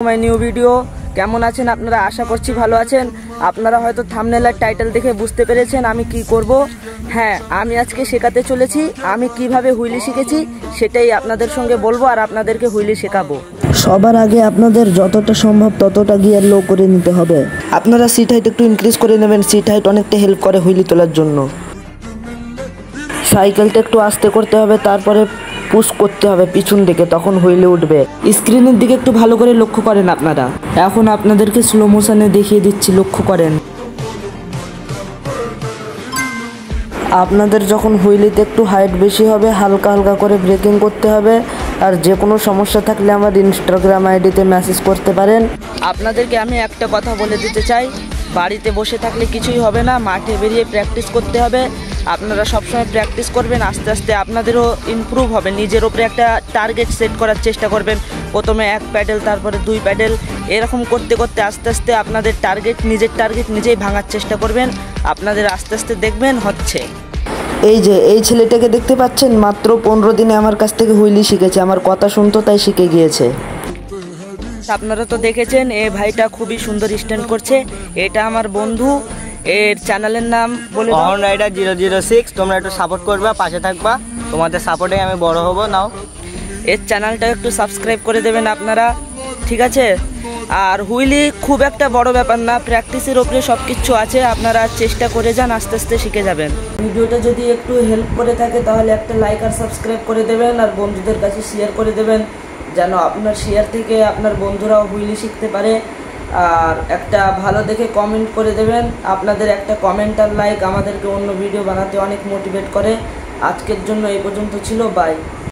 My new video. কেমন আছেন আপনারা? আশা করছি ভালো আছেন। আপনারা হয়তো থাম্বনেল আর টাইটেল দেখে বুঝতে পেরেছেন আমি কি করব। হ্যাঁ, আমি আজকে শেখাতে চলেছি। আমি কিভাবে হুইলি শিখেছি সেটাই আপনাদের সঙ্গে বলবো আর আপনাদেরকে হুইলি শেখাবো। সবার আগে আপনাদের যতটা সম্ভব ততটা গিয়ার লো করে নিতে হবে। আপনারা সিট হাইট একটু ইনক্রিজ করে নেবেন। সিট হাইট অনেকটা হেল্প করে হুইলি তোলার জন্য। সাইকেলটা একটু আস্তে করতে হবে, তারপরে পুশ করতে হবে পিছন দিকে, তখন হুইলে উঠবে। স্ক্রিনের দিকে একটু ভালো করে লক্ষ্য করেন আপনারা। এখন আপনাদেরকে স্লো মোশনে দেখিয়ে দিচ্ছি, লক্ষ্য করেন। আপনাদের যখন হুইলিতে একটু হাইট বেশি হবে হালকা হালকা করে ব্রেকিং করতে হবে। আর যে কোনো সমস্যা থাকলে আমার ইনস্টাগ্রাম আইডিতে মেসেজ করতে পারেন। আপনাদেরকে আমি একটা কথা বলে দিতে চাই, বাড়িতে বসে থাকলে কিছুই হবে না, মাঠে বেরিয়ে প্র্যাকটিস করতে হবে। আপনারা সবসময় প্র্যাকটিস করবেন, আস্তে আস্তে আপনাদেরও ইমপ্রুভ হবে। নিজের ওপরে একটা টার্গেট সেট করার চেষ্টা করবেন। প্রথমে 1 প্যাডেল, তারপরে 2 প্যাডেল, এরকম করতে করতে আস্তে আস্তে আপনাদের নিজের টার্গেট নিজেই ভাঙার চেষ্টা করবেন। আপনাদের আস্তে আস্তে দেখবেন হচ্ছে। এই ছেলেটাকে দেখতে পাচ্ছেন, মাত্র 15 দিনে আমার কাছ থেকে হুইলি শিখেছে। আমার কথা শুনতো তাই শিখে গিয়েছে। আপনারা তো দেখেছেন এ ভাইটা খুবই সুন্দর স্ট্যান্ড করছে। এটা আমার বন্ধু, এর চ্যানেলের নাম বলে দাও। On rider 006। তোমরা একটু সাপোর্ট করবা, পাশে থাকবা, তোমাদের সাপোর্টে আমি বড় হব। নাও এর চ্যানেলটা একটু সাবস্ক্রাইব করে দেবেন আপনারা, ঠিক আছে? আর হুইলি খুব একটা বড় ব্যাপার না, প্র্যাকটিসের ওপরে সব কিছু আছে। আপনারা চেষ্টা করে যান, আস্তে আস্তে শিখে যাবেন। ভিডিওটা যদি একটু হেল্প করে থাকে তাহলে একটা লাইক আর সাবস্ক্রাইব করে দেবেন, আর বন্ধুদের কাছে শেয়ার করে দেবেন, যেন আপনার শেয়ার থেকে আপনার বন্ধুরাও হুইলি শিখতে পারে। আর একটা ভালো দেখে কমেন্ট করে দেবেন। আপনাদের একটা কমেন্ট আর লাইক আমাদেরকে অন্য ভিডিও বানাতে অনেক মোটিভেট করে। আজকের জন্য এই পর্যন্ত ছিল, বাই।